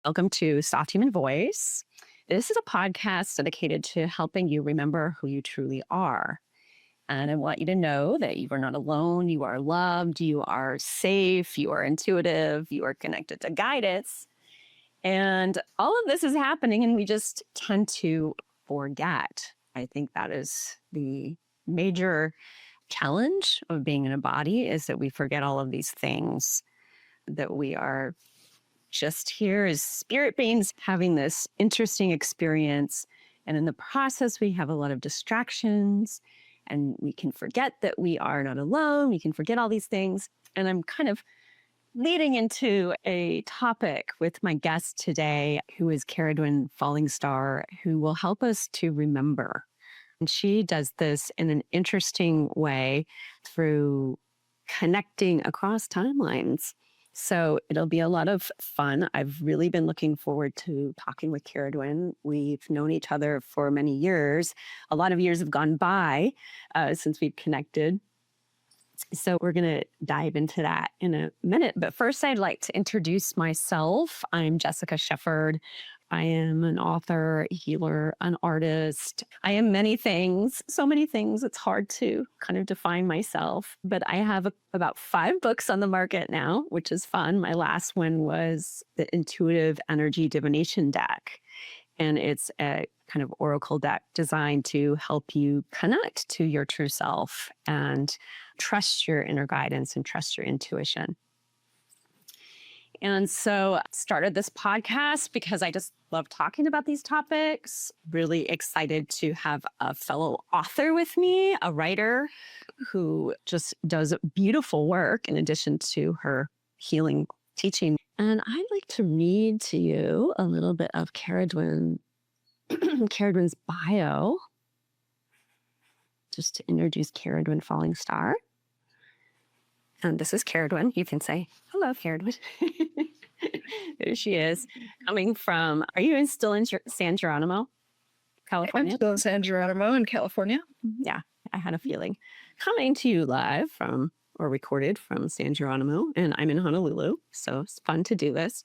Welcome to Soft Human Voice. This is a podcast dedicated to helping you remember who you truly are. And I want you to know that you are not alone. You are loved. You are safe. You are intuitive. You are connected to guidance. And all of this is happening, and we just tend to forget. I think that is the major challenge of being in a body, is that we forget all of these things, that we are just here as spirit beings having this interesting experience. And in the process, we have a lot of distractions, and we can forget that we are not alone. We can forget all these things. And I'm kind of leading into a topic with my guest today, who is Cerridwen Fallingstar, who will help us to remember. And she does this in an interesting way through connecting across timelines. So it'll be a lot of fun. I've really been looking forward to talking with Cerridwen. We've known each other for many years. A lot of years have gone by since we've connected. So we're going to dive into that in a minute. But first, I'd like to introduce myself. I'm Jessica Shefford. I am an author, a healer, an artist. I am many things, so many things. It's hard to kind of define myself. But I have about 5 books on the market now, which is fun. My last one was the Intuitive Energy Divination deck. And it's a kind of oracle deck designed to help you connect to your true self and trust your inner guidance and trust your intuition. And so I started this podcast because I just love talking about these topics. Really excited to have a fellow author with me, a writer who just does beautiful work in addition to her healing teaching. And I'd like to read to you a little bit of Cerridwen's bio, just to introduce Cerridwen Fallingstar. And this is Cerridwen. You can say, hello, Cerridwen. There she is, coming from, are you still in San Geronimo, California? I'm still in San Geronimo in California. Yeah, I had a feeling. Coming to you live from, or recorded from San Geronimo, and I'm in Honolulu, so it's fun to do this.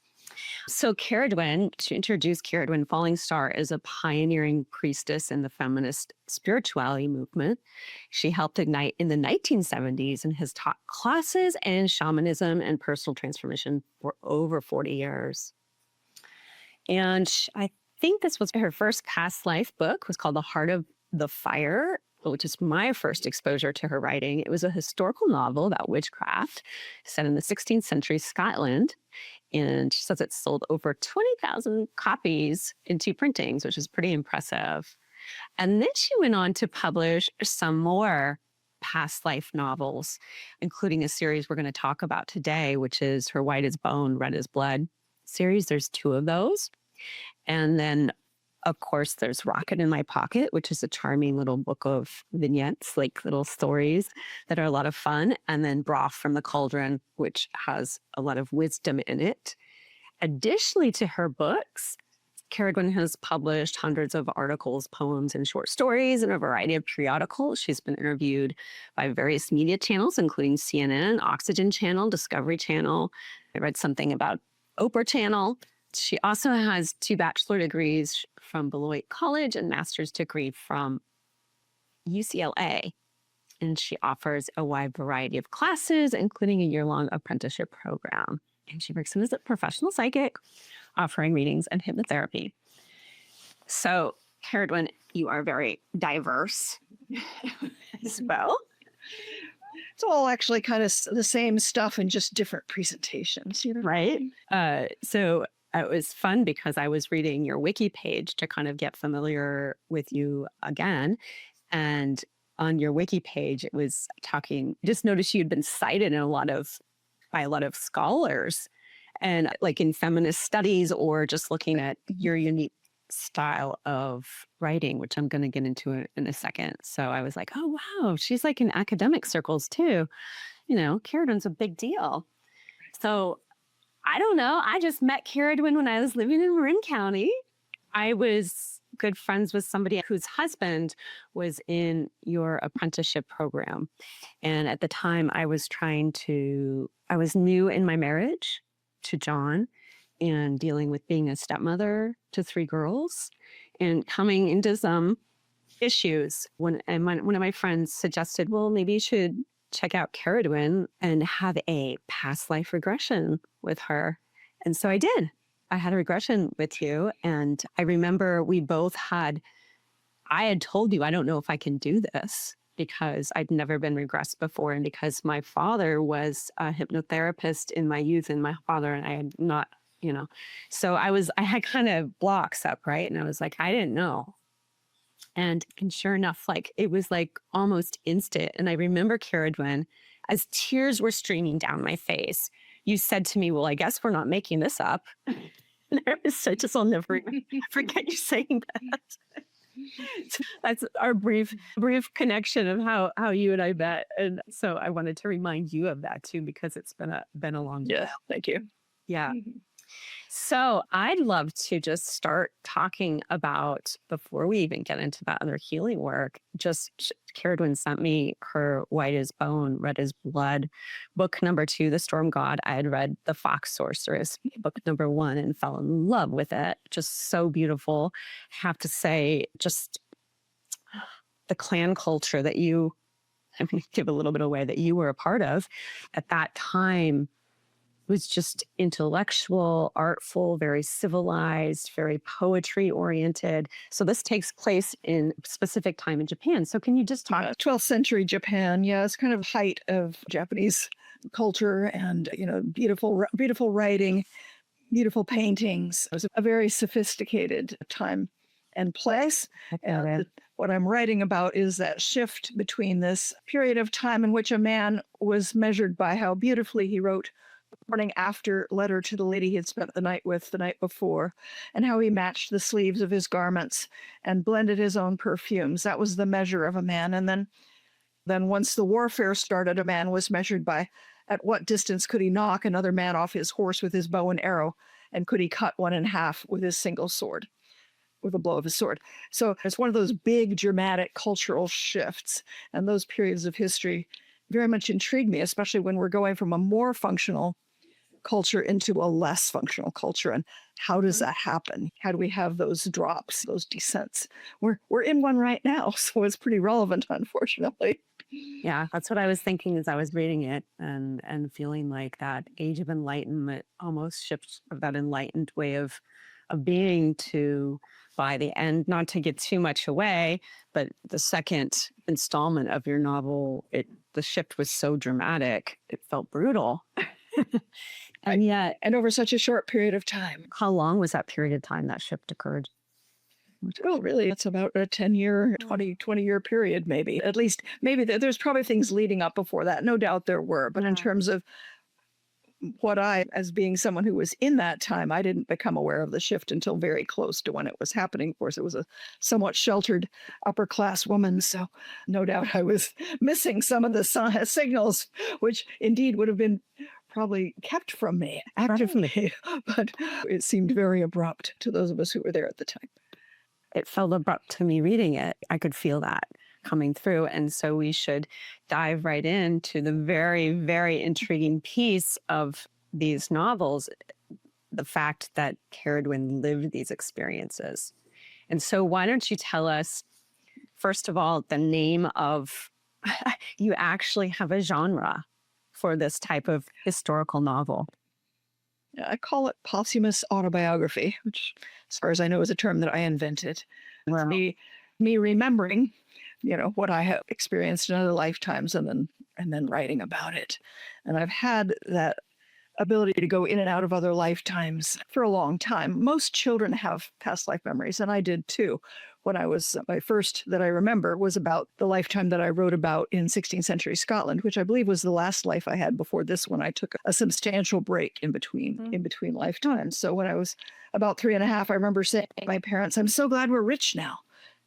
So Cerridwen, to introduce Cerridwen Fallingstar, is a pioneering priestess in the feminist spirituality movement. She helped ignite in the 1970s and has taught classes in shamanism and personal transformation for over 40 years. And I think this was her first past life book, was called The Heart of the Fire, which is my first exposure to her writing. It was a historical novel about witchcraft set in the 16th century Scotland. And she says it sold over 20,000 copies in 2 printings, which is pretty impressive. And then she went on to publish some more past life novels, including a series we're going to talk about today, which is her White as Bone, Red as Blood series. There's 2 of those. And then, of course, there's Rocket in My Pocket, which is a charming little book of vignettes, like little stories that are a lot of fun. And then Broth from the Cauldron, which has a lot of wisdom in it. Additionally to her books, Cerridwen has published hundreds of articles, poems, and short stories in a variety of periodicals. She's been interviewed by various media channels, including CNN, Oxygen Channel, Discovery Channel. I read something about Oprah Channel. She also has 2 bachelor degrees from Beloit College and master's degree from UCLA. And she offers a wide variety of classes, including a year-long apprenticeship program. And she works as a professional psychic, offering readings and hypnotherapy. So, Cerridwen, you are very diverse as well. It's all actually kind of the same stuff in just different presentations, Right? So it was fun because I was reading your wiki page to kind of get familiar with you again. And on your wiki page, it was talking, just noticed you'd been cited by a lot of scholars, and like in feminist studies, or just looking at your unique style of writing, which I'm going to get into in a second. So I was like, oh, wow, she's like in academic circles too. Cerridwen's a big deal. So I don't know. I just met Cerridwen when I was living in Marin County. I was good friends with somebody whose husband was in your apprenticeship program. And at the time I was new in my marriage to John. and dealing with being a stepmother to 3 girls and coming into some issues. One of my friends suggested, well, maybe you should check out Cerridwen and have a past life regression with her. And so I did. I had a regression with you. And I remember I had told you, I don't know if I can do this because I'd never been regressed before. And because my father was a hypnotherapist in my youth, and my father and I had not, so I had kind of blocks up, right? And I was like, I didn't know. And sure enough, like it was like almost instant. And I remember, Cerridwen, as tears were streaming down my face, you said to me, well, I guess we're not making this up. And I was such I'll never forget you saying that. So that's our brief connection of how you and I met. And so I wanted to remind you of that too, because it's been a long Yeah, thank you. yeah. So I'd love to just start talking about, before we even get into that other healing work, Cerridwen sent me her White as Bone, Red as Blood, book number 2, The Storm God. I had read The Fox Sorceress, book number 1, and fell in love with it. Just so beautiful. I have to say, just the clan culture that I'm going to give a little bit away, that you were a part of at that time was just intellectual, artful, very civilized, very poetry oriented. So this takes place in a specific time in Japan. So can you just talk? 12th century Japan, yeah, it's kind of height of Japanese culture, and beautiful writing, beautiful paintings. It was a very sophisticated time and place. And what I'm writing about is that shift between this period of time in which a man was measured by how beautifully he wrote morning after letter to the lady he had spent the night with the night before, and how he matched the sleeves of his garments and blended his own perfumes. That was the measure of a man. And then once the warfare started, a man was measured by at what distance could he knock another man off his horse with his bow and arrow, and could he cut one in half with his single sword, with a blow of his sword. So it's one of those big dramatic cultural shifts, and those periods of history very much intrigue me, especially when we're going from a more functional culture into a less functional culture. And how does that happen? How do we have those drops, those descents? We're in one right now, so it's pretty relevant, unfortunately. Yeah, that's what I was thinking as I was reading it, and feeling like that age of enlightenment almost shifts of that enlightened way of being to, by the end, not to get too much away, but the second installment of your novel, the shift was so dramatic, it felt brutal. And yet, and over such a short period of time. How long was that period of time that shift occurred? Well, really, it's about a 10-year, 20-year period, maybe. At least, maybe there's probably things leading up before that. No doubt there were. But in terms of what as being someone who was in that time, I didn't become aware of the shift until very close to when it was happening. Of course, it was a somewhat sheltered upper class woman. So no doubt I was missing some of the signals, which indeed would have been probably kept from me actively, but it seemed very abrupt to those of us who were there at the time. It felt abrupt to me reading it. I could feel that coming through. And so we should dive right into the very, very intriguing piece of these novels, the fact that Cerridwen lived these experiences. And so why don't you tell us, first of all, the name of, you actually have a genre for this type of historical novel. I call it posthumous autobiography, which, as far as I know, is a term that I invented. Wow. It's me remembering, what I have experienced in other lifetimes, and then writing about it. And I've had that ability to go in and out of other lifetimes for a long time. Most children have past life memories, and I did too. When my first that I remember was about the lifetime that I wrote about in 16th century Scotland, which I believe was the last life I had before this one. I took a substantial break in between lifetimes. So when I was about 3.5, I remember saying to my parents, "I'm so glad we're rich now."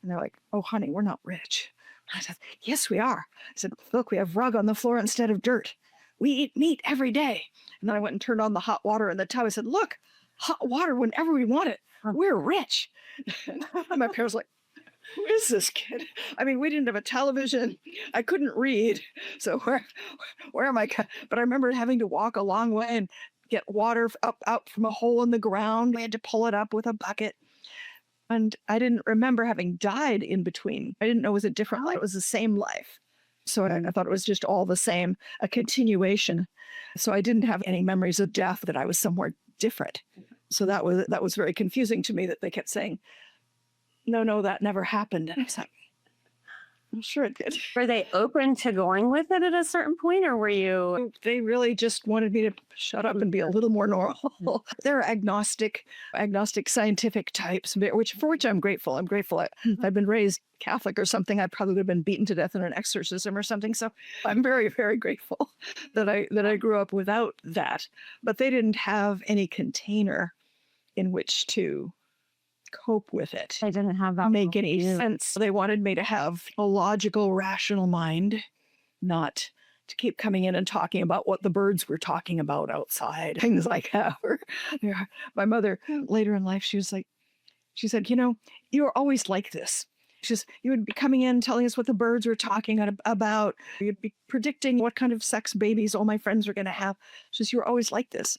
And they're like, "Oh, honey, we're not rich." I said, "Yes, we are." I said, "Look, we have rug on the floor instead of dirt. We eat meat every day." And then I went and turned on the hot water in the tub. I said, "Look, hot water whenever we want it. We're rich." And my parents were like, "Who is this kid?" I mean, we didn't have a television. I couldn't read. So where am I? But I remember having to walk a long way and get water up out from a hole in the ground. We had to pull it up with a bucket. And I didn't remember having died in between. I didn't know it was a different life. It was the same life. So I thought it was just all the same, a continuation. So I didn't have any memories of death, that I was somewhere different. So that was very confusing to me, that they kept saying, no, that never happened. And I was like, I'm sure it did. Were they open to going with it at a certain point, or were you? They really just wanted me to shut up and be a little more normal. They're agnostic scientific types, for which I'm grateful. I'm grateful. If I'd been raised Catholic or something, I probably would have been beaten to death in an exorcism or something. So I'm very, very grateful that I grew up without that. But they didn't have any container in which to cope with it. I didn't have that. Make any sense. They wanted me to have a logical, rational mind, not to keep coming in and talking about what the birds were talking about outside, things like that. Yeah. My mother, later in life, she said, you were always like this. You would be coming in telling us what the birds were talking about. You'd be predicting what kind of sex babies all my friends were going to have. She says, you were always like this.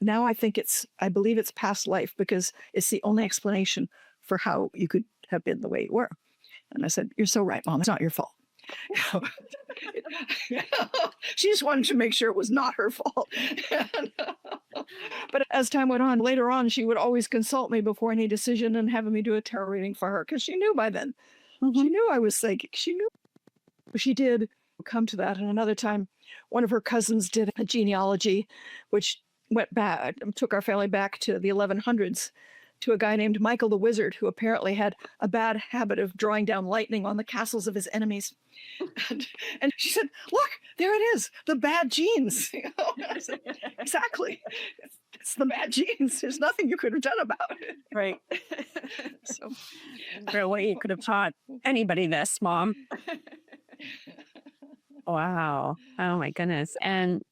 Now I believe it's past life, because it's the only explanation for how you could have been the way you were. And I said, you're so right, Mom. It's not your fault. She just wanted to make sure it was not her fault. But as time went on, later on, she would always consult me before any decision and having me do a tarot reading for her, because she knew by then. She knew I was psychic. She knew. She did come to that. And another time, one of her cousins did a genealogy, which went back, took our family back to the 1100s, to a guy named Michael the Wizard, who apparently had a bad habit of drawing down lightning on the castles of his enemies. And she said, look, there it is, the bad genes. I said, exactly. It's the bad genes. There's nothing you could have done about it. Right. So, no way you could have taught anybody this, Mom. Wow. Oh my goodness. And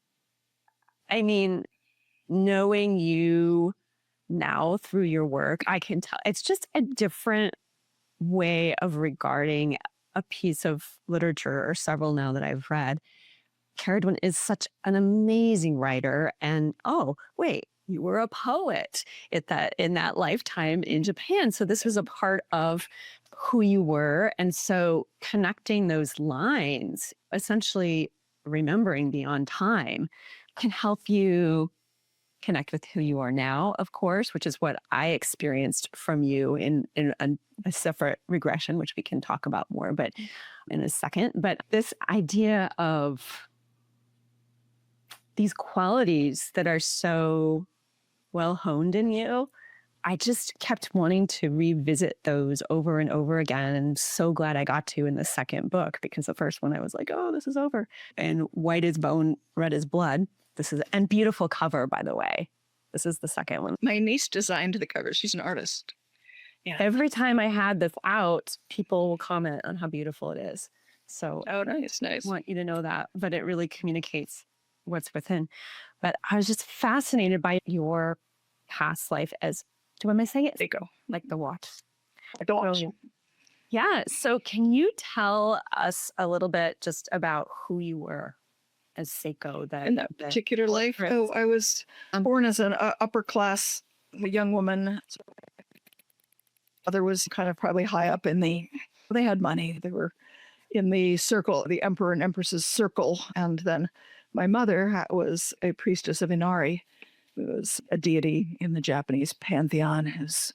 I mean, knowing you now through your work, I can tell it's just a different way of regarding a piece of literature, or several now that I've read. Cerridwen is such an amazing writer. And oh, wait, you were a poet in that lifetime in Japan. So this was a part of who you were. And so connecting those lines, essentially remembering beyond time, can help you connect with who you are now, of course, which is what I experienced from you in a separate regression, which we can talk about more, but in a second. But this idea of these qualities that are so well honed in you, I just kept wanting to revisit those over and over again. And so glad I got to in the second book, because the first one I was like, oh, this is over. And white is bone, red is blood. And beautiful cover, by the way. This is the second one. My niece designed the cover. She's an artist. Yeah. Every time I had this out, people will comment on how beautiful it is. So, oh, nice. I want you to know that. But it really communicates what's within. But I was just fascinated by your past life as, do I say it? Seiko. Like the watch. Like the watch. So, yeah. So can you tell us a little bit just about who you were as Seiko? In that particular life? Oh, I was born as an upper class young woman. Mother was kind of probably high up they had money. They were in the circle, the emperor and empress's circle. And then my mother was a priestess of Inari, who was a deity in the Japanese pantheon, who's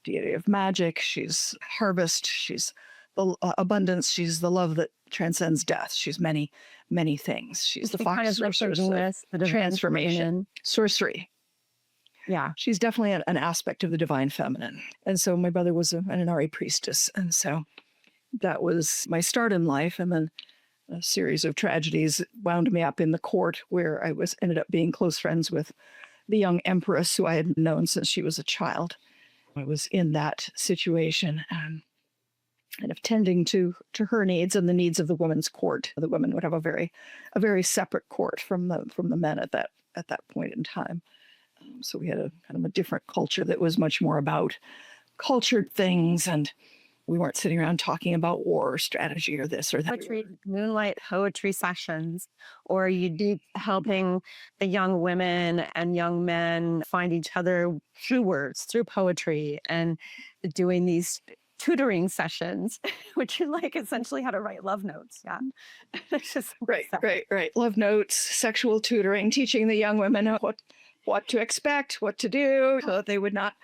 deity of magic. She's harvest. She's the abundance. She's the love that transcends death. She's many, many things. She's the fox sorceress of transformation, sorcery. Yeah. She's definitely an aspect of the divine feminine. And so my brother was an Inari priestess. And so that was my start in life. And then a series of tragedies wound me up in the court, where I ended up being close friends with the young empress, who I had known since she was a child. I was in that situation and kind of tending to her needs and the needs of the women's court. The women would have a very separate court from the men at that point in time. So we had a kind of a different culture that was much more about cultured things and We weren't sitting around talking about war or strategy or this or that. Poetry, moonlight poetry sessions, or you'd be helping the young women and young men find each other through words, through poetry, and doing these tutoring sessions, which you like essentially how to write love notes. Yeah. It's just Right, right, right. Love notes, sexual tutoring, teaching the young women what to expect, what to do, so that they would not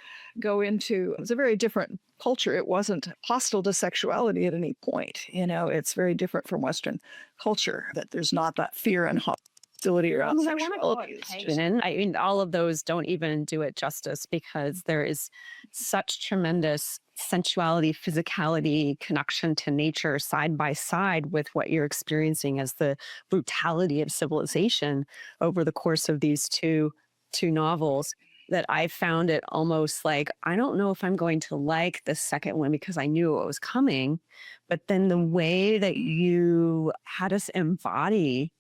go into. It was a very different culture. It wasn't hostile to sexuality at any point. It's very different from Western culture. That there's not that fear and hostility around sexuality. I mean, all of those don't even do it justice because there is such tremendous sensuality, physicality, connection to nature side by side with what you're experiencing as the brutality of civilization over the course of these two novels, that I found it almost like, I don't know if I'm going to like the second one because I knew what was coming. But then the way that you had us embody,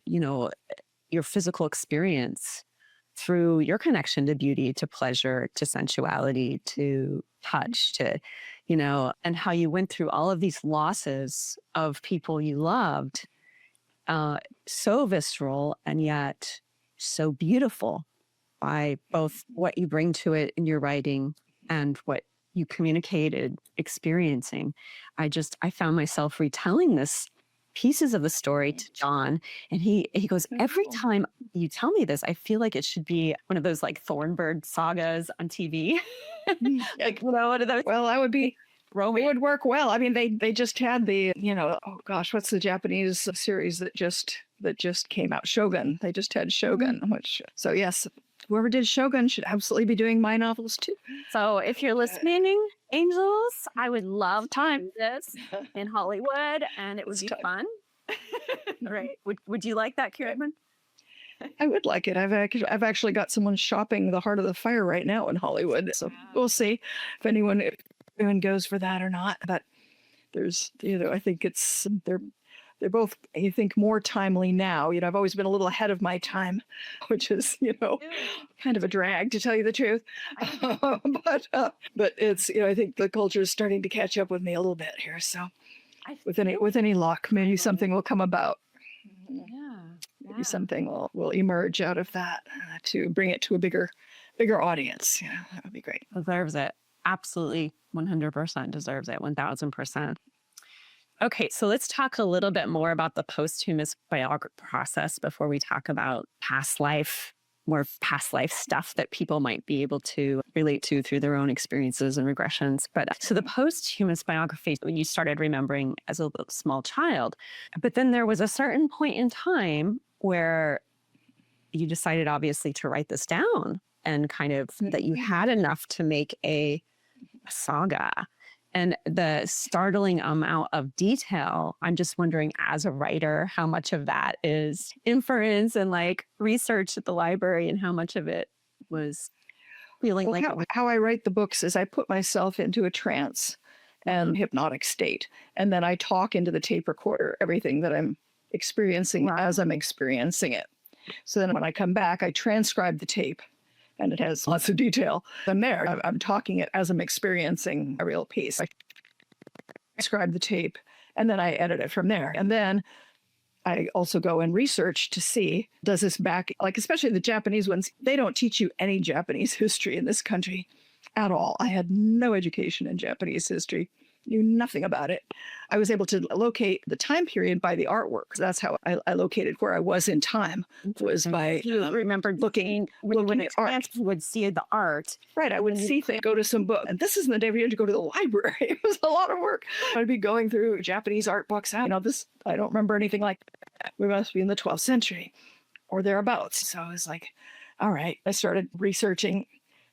your physical experience through your connection to beauty, to pleasure, to sensuality, to touch, and how you went through all of these losses of people you loved, so visceral and yet so beautiful by both what you bring to it in your writing and what you communicated experiencing. I found myself retelling this pieces of the story to John, and he goes, every time you tell me this, I feel like it should be one of those like Thornbird sagas on TV. Like, one of those. Well, that would be it would work well. I mean, they just had the, oh gosh, what's the Japanese series that just came out? Shogun. They just had Shogun, so yes, whoever did Shogun should absolutely be doing my novels too. So if you're listening, angels, I would love time this in Hollywood, and it would be fun. Right? Would you like that, Cerridwen? I would like it. I've actually got someone shopping The Heart of the Fire right now in Hollywood, so we'll see if anyone goes for that or not. But there's, I think they're both, I think, more timely now. I've always been a little ahead of my time, which is, kind of a drag, to tell you the truth. But it's, I think the culture is starting to catch up with me a little bit here. So with any luck, maybe something will come about. Maybe something will emerge out of that to bring it to a bigger audience. That would be great. Deserves it. Absolutely. 100% deserves it. 1000%. Okay, so let's talk a little bit more about the posthumous biography process before we talk about more past life stuff that people might be able to relate to through their own experiences and regressions. But so the posthumous biography, when you started remembering as a little small child, but then there was a certain point in time where you decided obviously to write this down and kind of that you had enough to make a saga. And the startling amount of detail, I'm just wondering, as a writer, how much of that is inference and like research at the library, and how much of it was feeling like how I write the books is I put myself into a trance and hypnotic state, and then I talk into the tape recorder everything that I'm experiencing as I'm experiencing it. So then when I come back, I transcribe the tape. And it has lots of detail. I'm there. I'm talking it as I'm experiencing a real piece. I transcribe the tape, and then I edit it from there. And then I also go and research to see, does this especially the Japanese ones, they don't teach you any Japanese history in this country at all. I had no education in Japanese history, knew nothing about it. I was able to locate the time period by the artwork. That's how I located where I was in time, was by looking when the art would see the art. Right, I would see things, go to some book, and this isn't the day we had to go to the library. It was a lot of work. I'd be going through Japanese art books. I don't remember anything like that. We must be in the 12th century or thereabouts. So I was like, all right. I started researching.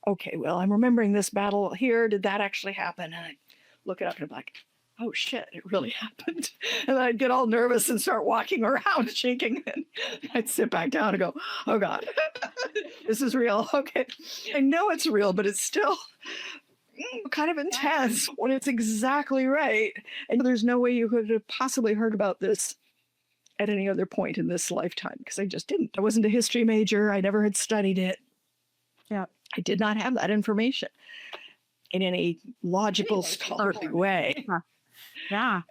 Okay, well, I'm remembering this battle here. Did that actually happen? And I look it up and I'm like, oh shit, it really happened. And then I'd get all nervous and start walking around shaking. And I'd sit back down and go, oh God, this is real. Okay. I know it's real, but it's still kind of intense when it's exactly right. And there's no way you could have possibly heard about this at any other point in this lifetime, because I just didn't. I wasn't a history major. I never had studied it. Yeah. I did not have that information. in any logical, scholarly way. Yeah. Yeah.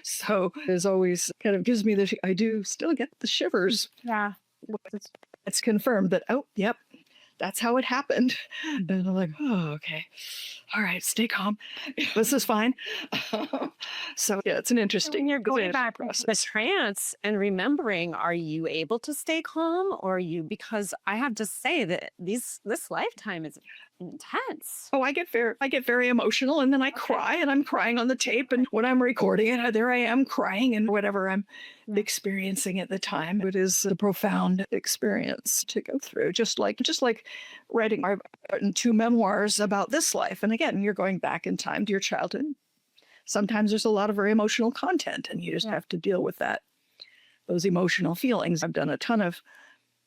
So it always kind of gives me the, I do still get the shivers. Yeah. It's confirmed that, oh, yep, that's how it happened. And I'm like, oh, okay. All right, stay calm. This is fine. So yeah, it's an So when interesting, you're it's an going interesting back into the process. trance and remembering, are you able to stay calm or are you, because I have to say that this lifetime is intense. Oh, I get very emotional, and then I Okay. cry, and I'm crying on the tape, and when I'm recording it, there I am crying, and whatever I'm Yeah. experiencing at the time, it is a profound experience to go through. Just like writing, I've written 2 memoirs about this life, and again, you're going back in time to your childhood. Sometimes there's a lot of very emotional content, and you just Yeah. have to deal with those emotional feelings. I've done a ton of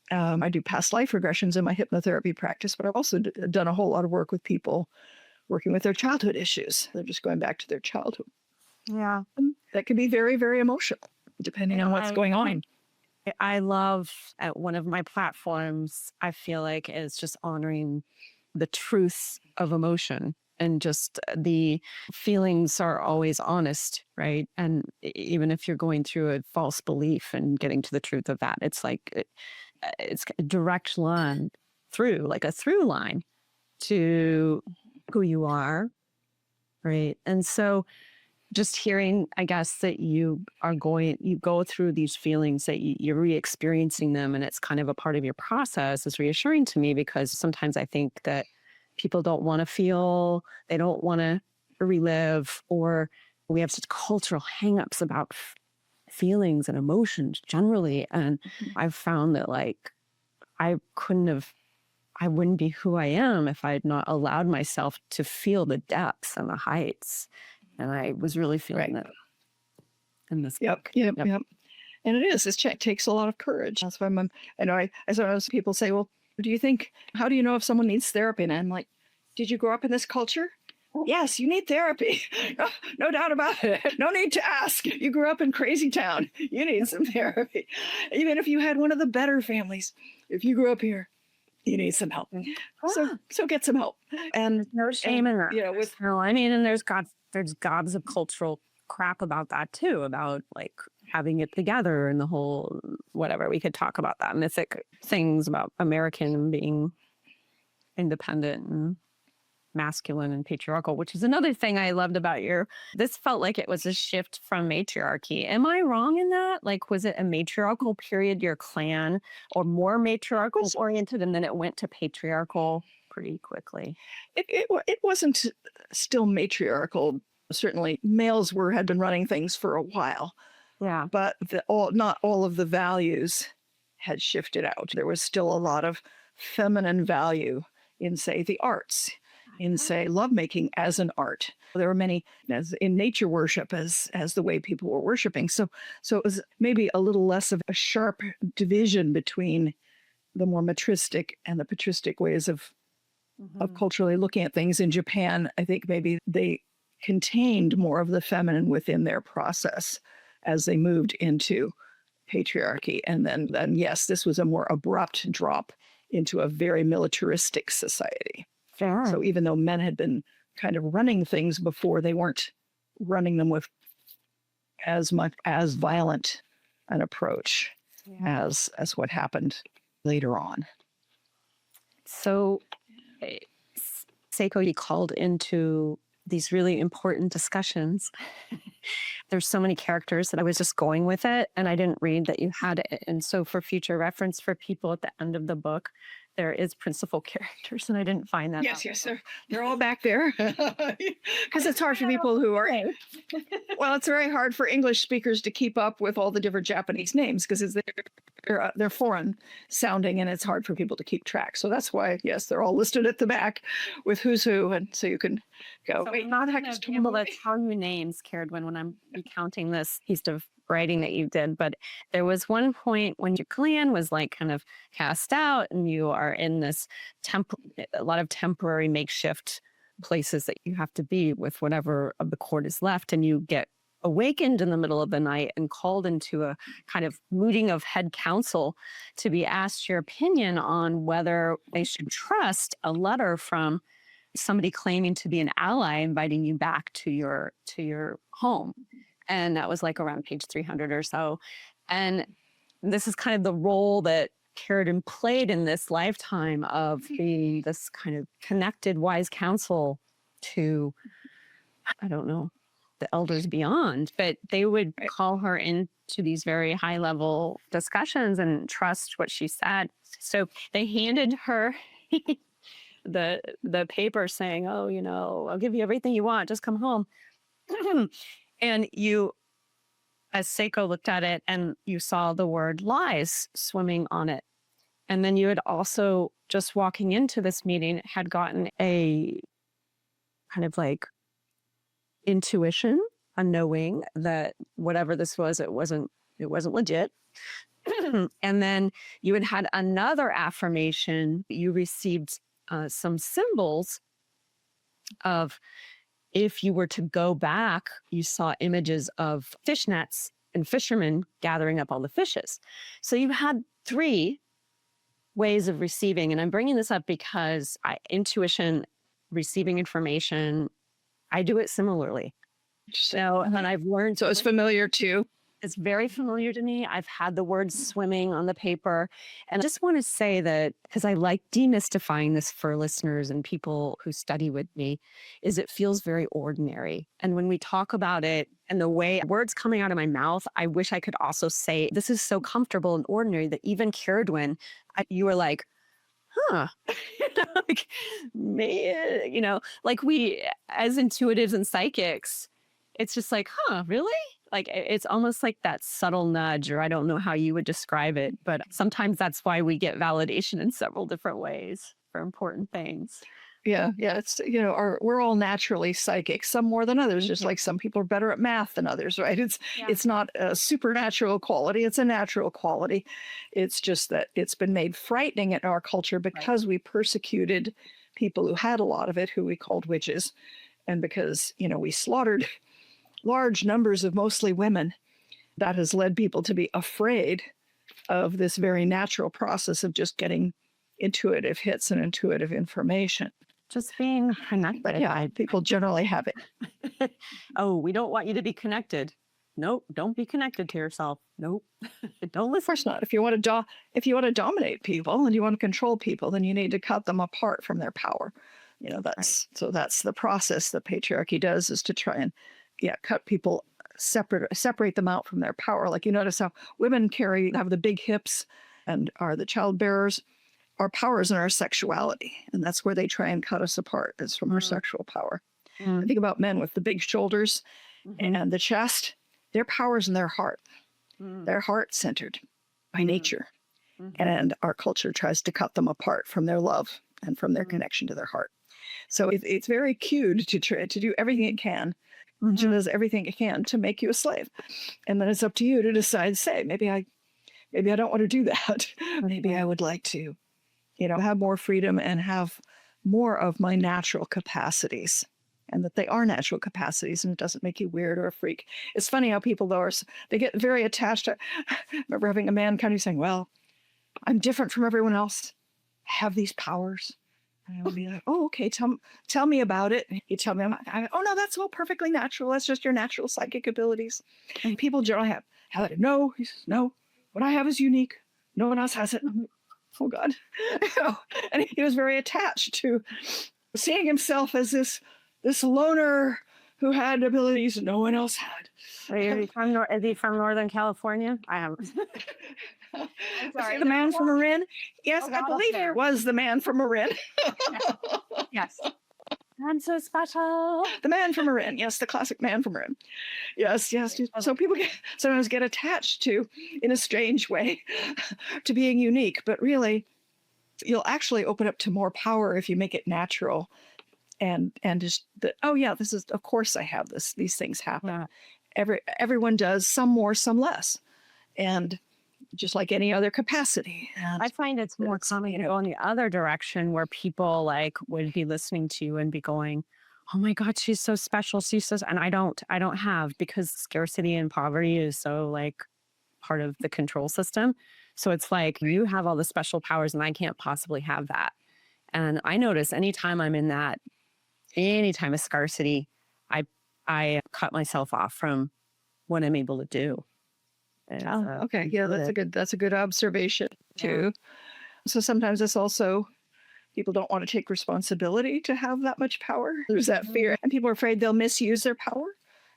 I do past life regressions in my hypnotherapy practice, but I've also done a whole lot of work with people working with their childhood issues. They're just going back to their childhood. Yeah. And that can be very, very emotional, depending on what's going on. I love at one of my platforms, I feel like is just honoring the truth of emotion and just the feelings are always honest, right? And even if you're going through a false belief and getting to the truth of that, it's like it's a direct line through, like a through line to who you are, right? And so just hearing, I guess, that you go through these feelings, that you're re-experiencing them, and it's kind of a part of your process is reassuring to me because sometimes I think that people don't want to feel, they don't want to relive, or we have such cultural hangups about feelings and emotions generally. And I've found that like I couldn't have, I wouldn't be who I am if I had not allowed myself to feel the depths and the heights. And I was really feeling Right. that in this Yep. book. Yep. Yep. Yep. And it is. It takes a lot of courage. That's why I know I sometimes people say, well, how do you know if someone needs therapy? And I'm like, did you grow up in this culture? Yes, you need therapy. No doubt about it. No need to ask. You grew up in crazy town. You need some therapy. Even if you had one of the better families, if you grew up here, you need some help. So get some help. And No shame in that. you know, with No, I mean, and there's gobs of cultural crap about that too, about like having it together and the whole whatever. We could talk about that mythic things about American being independent and masculine and patriarchal, which is another thing I loved about this felt like it was a shift from matriarchy. Am I wrong in that? Like, was it a matriarchal period, your clan, or more matriarchal oriented, and then it went to patriarchal pretty quickly? it wasn't still matriarchal. Certainly, males had been running things for a while, Yeah. but not all of the values had shifted out. There was still a lot of feminine value in, say, the arts, in, say, lovemaking as an art. There were many as in nature worship as the way people were worshiping. So it was maybe a little less of a sharp division between the more matristic and the patristic ways of culturally looking at things. In Japan, I think maybe they contained more of the feminine within their process as they moved into patriarchy. And then yes, this was a more abrupt drop into a very militaristic society. Fair. So even though men had been kind of running things before, they weren't running them with as much as violent an approach as what happened later on. So, eh, Seiko, you called into these really important discussions. There's so many characters that I was just going with it, and I didn't read that you had it. And so, for future reference for people at the end of the book, there is principal characters, and I didn't find that out. Yes, they're all back there because it's hard for people who are. Well, it's very hard for English speakers to keep up with all the different Japanese names because they're foreign sounding, and it's hard for people to keep track. So that's why, yes, they're all listed at the back with who's who, and so you can go. So Wait, I'm not the heck going is to be able to Tomoe? tell you names, Cerridwen, when I'm recounting this piece of writing that you did. But there was one point when your clan was like kind of cast out, and you are in this a lot of temporary makeshift places that you have to be with whatever of the court is left, and you get awakened in the middle of the night and called into a kind of meeting of head council to be asked your opinion on whether they should trust a letter from somebody claiming to be an ally inviting you back to your home. And that was like around page 300 or so. And this is kind of the role that Cerridwen played in this lifetime of being this kind of connected, wise counsel to, I don't know, the elders beyond, but they would call her into these very high level discussions and trust what she said. So they handed her the paper saying, "Oh, I'll give you everything you want. Just come home." And as Seiko looked at it, and you saw the word lies swimming on it. And then you had also, just walking into this meeting, had gotten a kind of like intuition, a knowing that whatever this was, it wasn't legit. And then you had another affirmation. You received some symbols of, if you were to go back, you saw images of fish nets and fishermen gathering up all the fishes. So you had 3 ways of receiving. And I'm bringing this up because intuition, receiving information, I do it similarly. So, and I've learned. So it's familiar too. It's very familiar to me. I've had the words swimming on the paper. And I just want to say that, because I like demystifying this for listeners and people who study with me, is it feels very ordinary. And when we talk about it and the way words coming out of my mouth, I wish I could also say, this is so comfortable and ordinary that even Cerridwen, you were like, huh, like, man, like we, as intuitives and psychics, it's just like, huh, really? Like, it's almost like that subtle nudge, or I don't know how you would describe it, but sometimes that's why we get validation in several different ways for important things. Yeah. It's, we're all naturally psychic, some more than others, just like some people are better at math than others, right? It's not a supernatural quality. It's a natural quality. It's just that it's been made frightening in our culture because we persecuted people who had a lot of it, who we called witches. And because, we slaughtered large numbers of mostly women, that has led people to be afraid of this very natural process of just getting intuitive hits and intuitive information. Just being connected. But yeah, people generally have it. Oh, we don't want you to be connected. Nope, don't be connected to yourself. Nope, don't listen. Of course not. If you want to dominate people and you want to control people, then you need to cut them apart from their power. That's the process that patriarchy does, is to try and cut people, separate them out from their power. Like, you notice how women have the big hips and are the child bearers. Our power is in our sexuality, and that's where they try and cut us apart, is from our sexual power. I think about men with the big shoulders and the chest. Their power is in their heart. They're heart centered by nature, and our culture tries to cut them apart from their love and from their connection to their heart. So it's very cute to try to do everything it can. It does everything it can to make you a slave, and then it's up to you to decide. Say, maybe I don't want to do that. Maybe I would like to, have more freedom and have more of my natural capacities, and that they are natural capacities, and it doesn't make you weird or a freak. It's funny how people, though, they get very attached. I remember having a man kind of saying, "Well, I'm different from everyone else. I have these powers." And I would be like, "Oh, okay, tell me about it." And he'd tell me, "Oh, no, that's all perfectly natural. That's just your natural psychic abilities." And people generally have it. No, he says, "No, what I have is unique. No one else has it." I'm like, oh, God. And he was very attached to seeing himself as this loner who had abilities no one else had. Is he from Northern California? I am. I'm sorry. The man from Marin? Yes, I believe it was the man from Marin. Yes. I'm so special. The man from Marin. Yes, the classic man from Marin. Yes. So people sometimes get attached to, in a strange way, to being unique. But really, you'll actually open up to more power if you make it natural. And just this is, of course I have this. These things happen. Yeah. Everyone does, some more, some less. And just like any other capacity. And I find it's more common to go in the other direction, where people would be listening to you and be going, "Oh my God, she's so special. And I don't have, because scarcity and poverty is so part of the control system. So it's like, you have all the special powers and I can't possibly have that." And I notice anytime I'm in that any time of scarcity, I cut myself off from what I'm able to do. And, Oh, okay. Yeah, that's a good observation too. So sometimes it's also people don't want to take responsibility to have that much power. There's that fear, and people are afraid they'll misuse their power.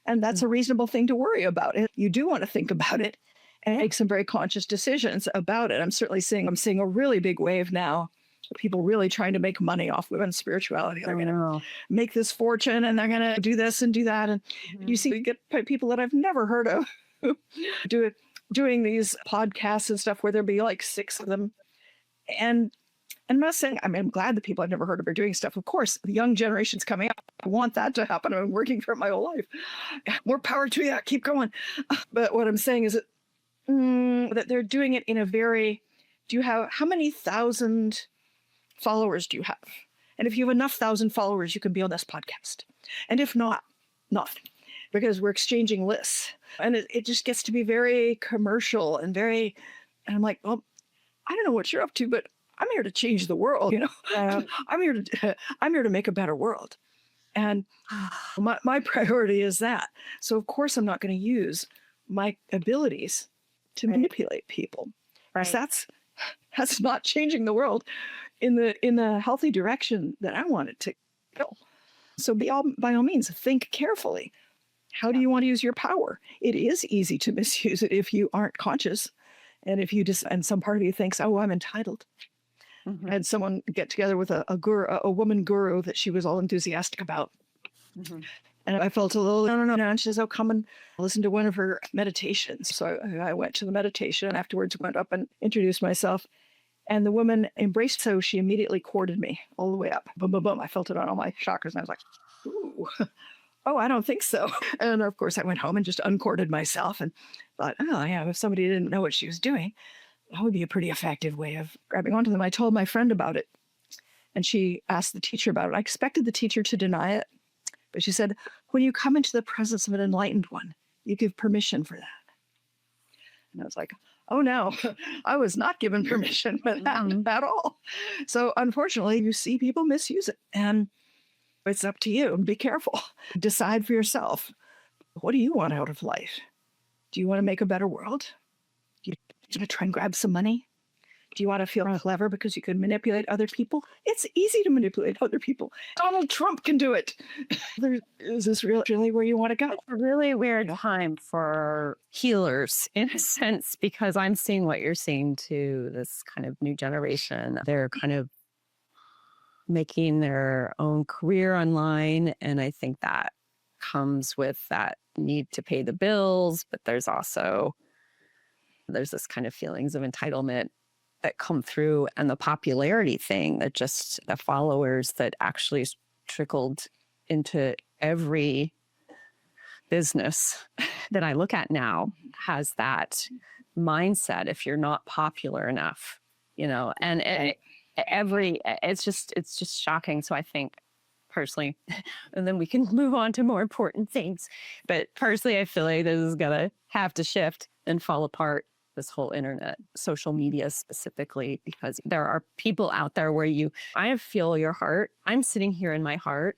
And that's a reasonable thing to worry about. You do want to think about it and make some very conscious decisions about it. I'm seeing a really big wave now. People really trying to make money off women's spirituality. They're going to make this fortune and they're going to do this and do that. And you get people that I've never heard of doing these podcasts and stuff where there'll be like 6 of them. And I'm not saying, I'm glad that people I've never heard of are doing stuff. Of course, the young generation's coming up. I want that to happen. I've been working for it my whole life. More power to you. Keep going. But what I'm saying is that they're doing it in a very, how many thousand followers do you have? And if you have enough thousand followers, you can be on this podcast. And if not, because we're exchanging lists. And it just gets to be very commercial and I'm like, well, I don't know what you're up to, but I'm here to change the world, I'm here to make a better world. And my priority is that. So of course I'm not going to use my abilities to manipulate people. Right. That's not changing the world in the healthy direction that I want it to go. So by all means, think carefully. How do you want to use your power? It is easy to misuse it if you aren't conscious. And if you and some part of you thinks, oh, I'm entitled. I had someone get together with a woman guru that she was all enthusiastic about. And I felt a little, no. And she says, oh, come and listen to one of her meditations. So I went to the meditation and afterwards went up and introduced myself. And the woman embraced, so she immediately courted me all the way up. Boom, boom, boom. I felt it on all my chakras. And I was like, ooh, oh, I don't think so. And of course, I went home and just uncorded myself and thought, oh, yeah, if somebody didn't know what she was doing, that would be a pretty effective way of grabbing onto them. I told my friend about it, and she asked the teacher about it. I expected the teacher to deny it, but she said, when you come into the presence of an enlightened one, you give permission for that. And I was like, oh, no, I was not given permission for that at all. So unfortunately, you see people misuse it, and it's up to you. Be careful. Decide for yourself. What do you want out of life? Do you want to make a better world? Do you want to try and grab some money? Do you want to feel clever because you can manipulate other people? It's easy to manipulate other people. Donald Trump can do it. Is this really where you want to go? It's a really weird time for healers in a sense, because I'm seeing what you're seeing to this kind of new generation. They're kind of making their own career online. And I think that comes with that need to pay the bills, but there's this kind of feelings of entitlement that come through, and the popularity thing that just the followers that actually trickled into every business that I look at now has that mindset. If you're not popular enough, and it's just shocking. So I think personally, and then we can move on to more important things. But personally, I feel like this is gonna have to shift and fall apart, this whole internet, social media specifically, because there are people out there where I feel your heart. I'm sitting here in my heart.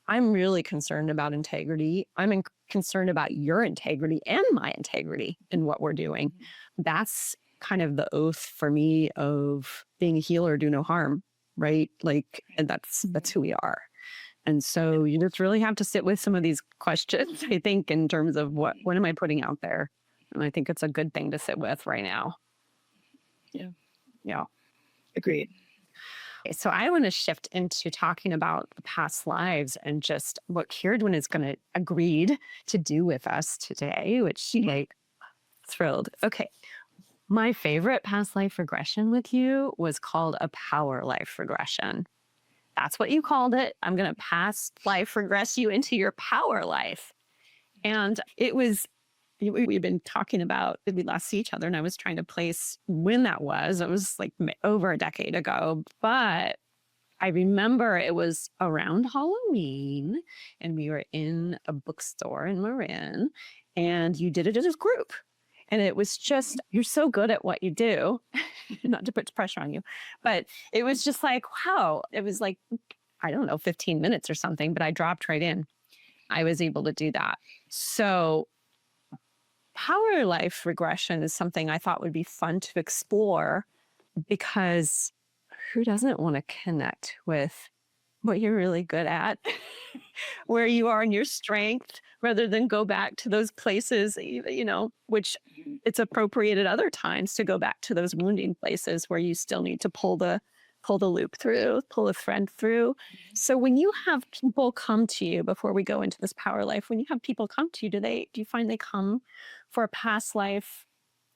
I'm really concerned about integrity. I'm concerned about your integrity and my integrity in what we're doing. That's kind of the oath for me of being a healer, do no harm, right? And that's who we are. And so you just really have to sit with some of these questions, I think, in terms of what am I putting out there? And I think it's a good thing to sit with right now. Yeah. Yeah. Agreed. Okay, so I want to shift into talking about the past lives and just what Cerridwen is going to agreed to do with us today, which thrilled. Okay. My favorite past life regression with you was called a power life regression. That's what you called it. I'm going to past life regress you into your power life. And it was, we've been talking about, did we last see each other? And I was trying to place when that was. It was like over a decade ago. But I remember it was around Halloween and we were in a bookstore in Marin and you did it as a group. And it was just, you're so good at what you do, not to put pressure on you, but it was just like, wow. It was like, I don't know, 15 minutes or something, but I dropped right in. I was able to do that. So power life regression is something I thought would be fun to explore because who doesn't want to connect with what you're really good at, where you are in your strength, rather than go back to those places, which it's appropriate at other times to go back to those wounding places where you still need to pull the loop through, pull a thread through. So when you have people come to you, before we go into this power life, when you have people come to you, do you find they come for a past life?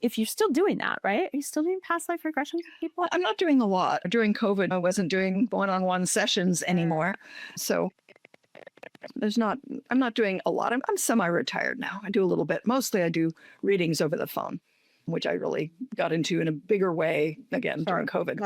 If you're still doing that, right? Are you still doing past life regressions with people? I'm not doing a lot. During COVID, I wasn't doing one-on-one sessions anymore. So I'm not doing a lot. I'm semi-retired now. I do a little bit. Mostly I do readings over the phone, which I really got into in a bigger way again during COVID.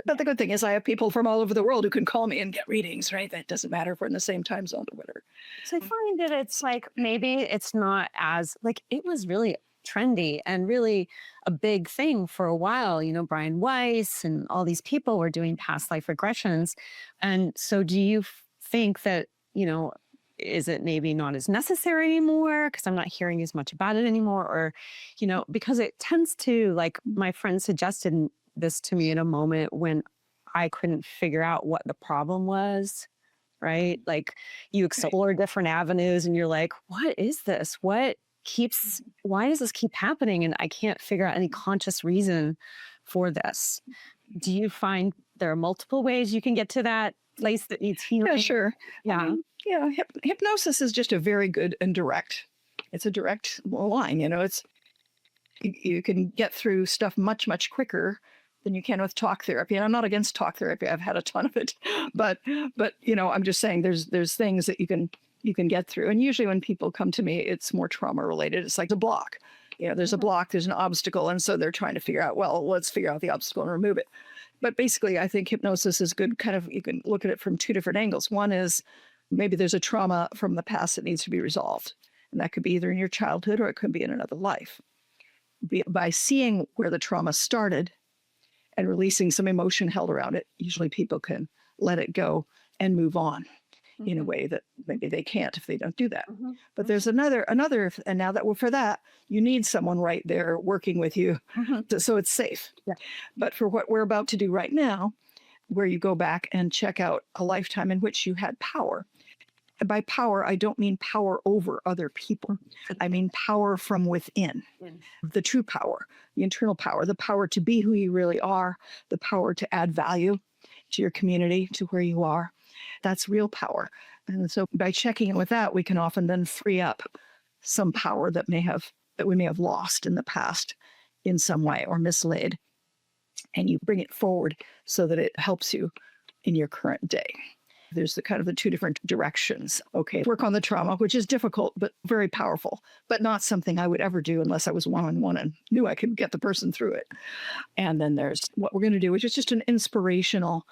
But the good thing is I have people from all over the world who can call me and get readings, right? That doesn't matter if we're in the same time zone or whatever. So I find that it's like maybe it's not as like it was really trendy and really a big thing for a while. Brian Weiss and all these people were doing past life regressions. And so do you think that, is it maybe not as necessary anymore because I'm not hearing as much about it anymore? Or, because it tends to, like my friend suggested this to me in a moment when I couldn't figure out what the problem was, right? Like you explore different avenues and you're like, what is this? Why does this keep happening? And I can't figure out any conscious reason for this. Do you find there are multiple ways you can get to that place that needs healing? Yeah, sure. Yeah. Hypnosis is just a very good and it's a direct line, you can get through stuff much, much quicker than you can with talk therapy. And I'm not against talk therapy. I've had a ton of it, but I'm just saying there's things that you can get through. And usually when people come to me, it's more trauma related. It's like a block. There's a block, there's an obstacle. And so they're trying to figure out, well, let's figure out the obstacle and remove it. But basically, I think hypnosis is good. You can look at it from two different angles. One is maybe there's a trauma from the past that needs to be resolved. And that could be either in your childhood or it could be in another life. By seeing where the trauma started and releasing some emotion held around it, usually people can let it go and move on in a way that maybe they can't if they don't do that. But there's another, and now for that, you need someone right there working with you so it's safe. Yeah. But for what we're about to do right now, where you go back and check out a lifetime in which you had power. And by power, I don't mean power over other people. I mean power from within, the true power, the internal power, the power to be who you really are, the power to add value to your community, to where you are. That's real power. And so by checking in with that, we can often then free up some power that we may have lost in the past in some way or mislaid. And you bring it forward so that it helps you in your current day. There's the two different directions. Okay, work on the trauma, which is difficult, but very powerful, but not something I would ever do unless I was one-on-one and knew I could get the person through it. And then there's what we're going to do, which is just an inspirational,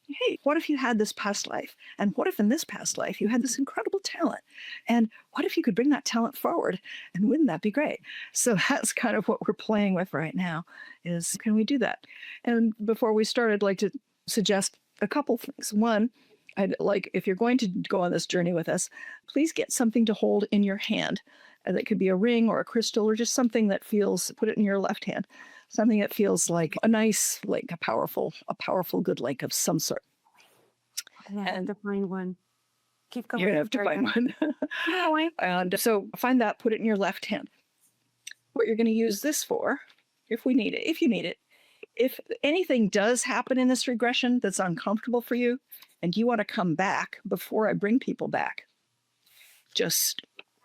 hey, what if you had this past life? And what if in this past life you had this incredible talent? And what if you could bring that talent forward? And wouldn't that be great? So that's kind of what we're playing with right now is, can we do that? And before we start, I'd like to suggest a couple things. One, I'd like, if you're going to go on this journey with us, please get something to hold in your hand. That could be a ring or a crystal or just something that feels, put it in your left hand, something that feels like a nice link, a powerful good link of some sort. I have to find one. Keep going. You're going to have to find one. And so find that, put it in your left hand. What you're going to use this for, if you need it, if anything does happen in this regression that's uncomfortable for you, and you want to come back before I bring people back, just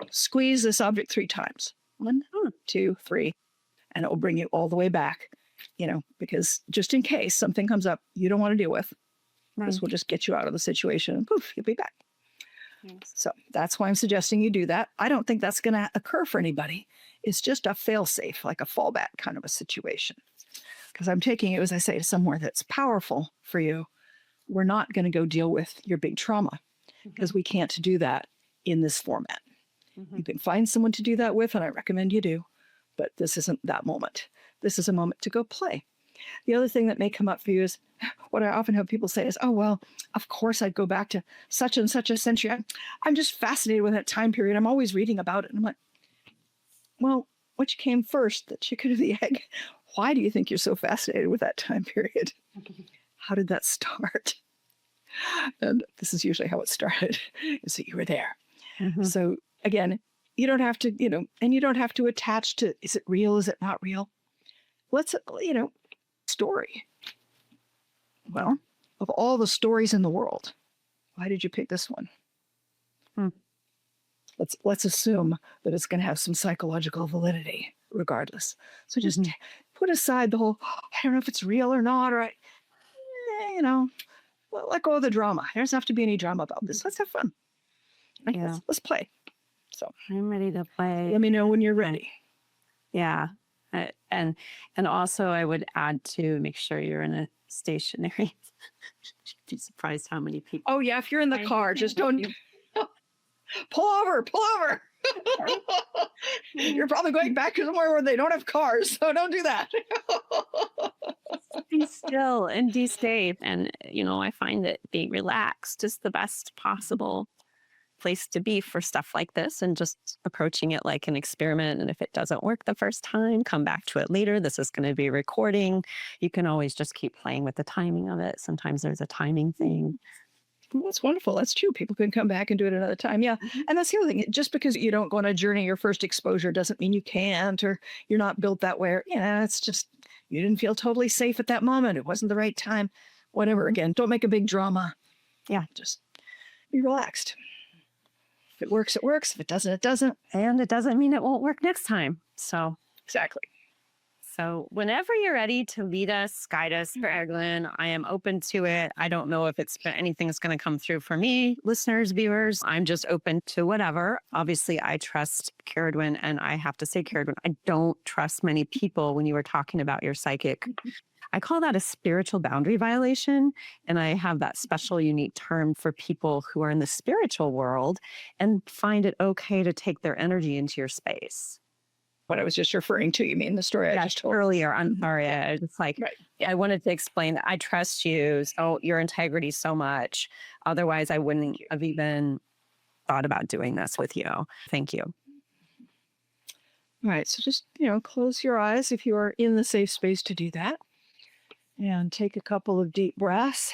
squeeze this object 3 times. 1, 2, 3, and it will bring you all the way back, because just in case something comes up you don't want to deal with, this will just get you out of the situation and poof, you'll be back. Yes. So that's why I'm suggesting you do that. I don't think that's going to occur for anybody. It's just a fail-safe, like a fallback kind of a situation. Because I'm taking you, as I say, to somewhere that's powerful for you. We're not going to go deal with your big trauma because we can't do that in this format. You can find someone to do that with, and I recommend you do, but this isn't that moment. This is a moment to go play. The other thing that may come up for you is what I often have people say is, oh, well, of course I'd go back to such and such a century. I'm just fascinated with that time period. I'm always reading about it. And I'm like, well, which came first, the chicken or the egg? Why do you think you're so fascinated with that time period? How did that start? And this is usually how it started, is that you were there. Mhm. So again, you don't have to, and you don't have to attach to, is it real? Is it not real? Let's, story. Well, of all the stories in the world, why did you pick this one? Hmm. Let's assume that it's going to have some psychological validity regardless. So just Mhm. put aside the whole, I don't know if it's real or not, or, let go of the drama. There doesn't have to be any drama about this. Let's have fun. Like, Yeah, let's play. So I'm ready to play. let me know when you're And ready. yeah, uh, and and also I would add to make sure you're in a stationary. You'd be surprised how many people. Oh yeah, if you're in the I car, can't just help don't you. pull over, pull over. You're probably going back to somewhere where they don't have cars, so don't do that. Be still and be safe. And, I find that being relaxed is the best possible place to be for stuff like this and just approaching it like an experiment. And if it doesn't work the first time, come back to it later. This is going to be recording. You can always just keep playing with the timing of it. Sometimes there's a timing thing. Well, that's wonderful. That's true. People can come back and do it another time. Yeah. Mhm. And that's the other thing. Just because you don't go on a journey your first exposure doesn't mean you can't or you're not built that way. Or, it's just you didn't feel totally safe at that moment. It wasn't the right time. Whatever. Mhm. Again, don't make a big drama. Yeah. Just be relaxed. If it works, it works. If it doesn't, it doesn't. And it doesn't mean it won't work next time. Exactly. So whenever you're ready to lead us, guide us, Cerridwen, I am open to it. I don't know if anything's going to come through for me, listeners, viewers. I'm just open to whatever. Obviously, I trust Cerridwen, and I have to say, Cerridwen, I don't trust many people when you were talking about your psychic. I call that a spiritual boundary violation. And I have that special, unique term for people who are in the spiritual world and find it okay to take their energy into your space. What I was just referring to, you mean the story I Yes, just told? earlier. I'm Mhm. sorry. I just Right. I wanted to explain that I trust you, so your integrity so much. Otherwise, I wouldn't Thank you. have even thought about doing this with you. Thank you. All right. So just, close your eyes if you are in the safe space to do that. And take a couple of deep breaths.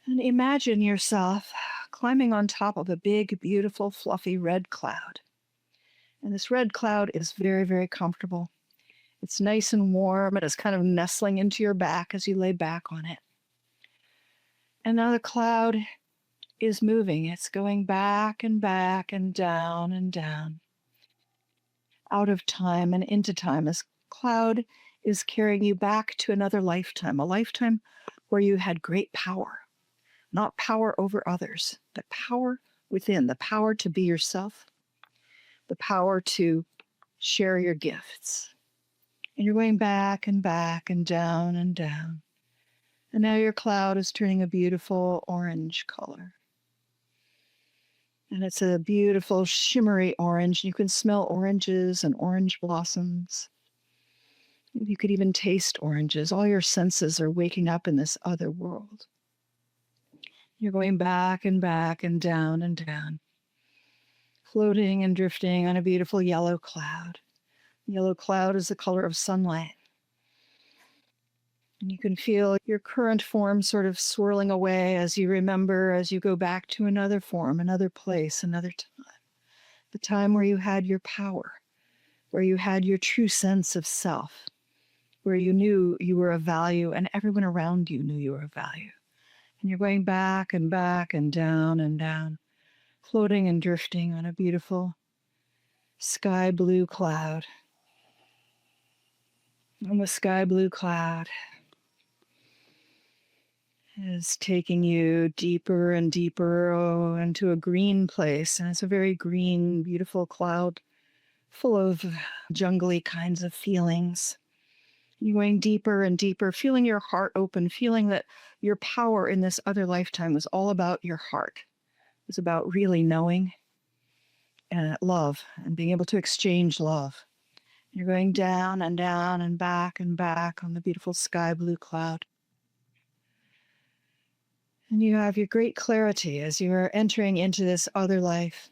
And imagine yourself climbing on top of a big, beautiful, fluffy red cloud. And this red cloud is very, very comfortable. It's nice and warm. It is kind of nestling into your back as you lay back on it. And now the cloud is moving. It's going back and down, out of time and into time. This cloud is carrying you back to another lifetime, a lifetime where you had great power, not power over others, but power within, the power to be yourself, the power to share your gifts. And you're going back and down and down. And now your cloud is turning a beautiful orange color. And it's a beautiful shimmery orange. You can smell oranges and orange blossoms. You could even taste oranges. All your senses are waking up in this other world. You're going back and down, floating and drifting on a beautiful yellow cloud. Yellow cloud is the color of sunlight. And you can feel your current form sort of swirling away as you remember, as you go back to another form, another place, another time. The time where you had your power, where you had your true sense of self, where you knew you were of value and everyone around you knew you were of value. And you're going back and down, floating and drifting on a beautiful sky blue cloud. And the sky blue cloud is taking you deeper and deeper into a green place. And it's a very green, beautiful cloud full of jungly kinds of feelings. You're going deeper and deeper, feeling your heart open, feeling that your power in this other lifetime was all about your heart. It was about really knowing. love and being able to exchange love. You're going down and back on the beautiful sky blue cloud. And you have your great clarity as you are entering into this other life.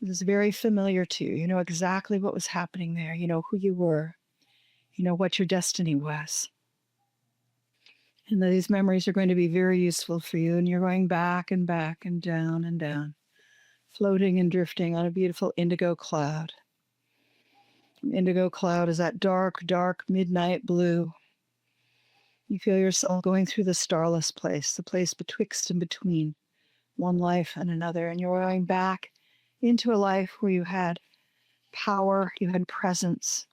It is very familiar to you. You know exactly what was happening there. You know who you were. You know what your destiny was. And these memories are going to be very useful for you. And you're going back and down, floating and drifting on a beautiful indigo cloud. Indigo cloud is that dark, dark midnight blue. You feel yourself going through the starless place, the place betwixt and between one life and another. And you're going back into a life where you had power, you had presence,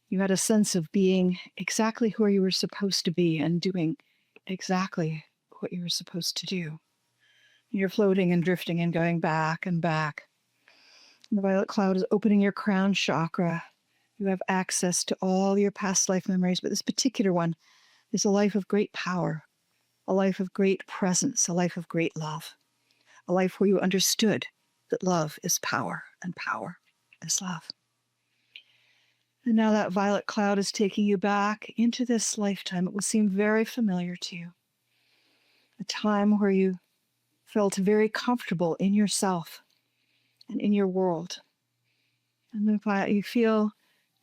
you had a sense of being exactly who you were supposed to be and doing exactly what you were supposed to do. You're floating and drifting and going back and back. The violet cloud is opening your crown chakra. You have access to all your past life memories, but this particular one is a life of great power, a life of great presence, a life of great love, a life where you understood that love is power and power is love. And now that violet cloud is taking you back into this lifetime. It will seem very familiar to you. A time where you felt very comfortable in yourself and in your world. And then you feel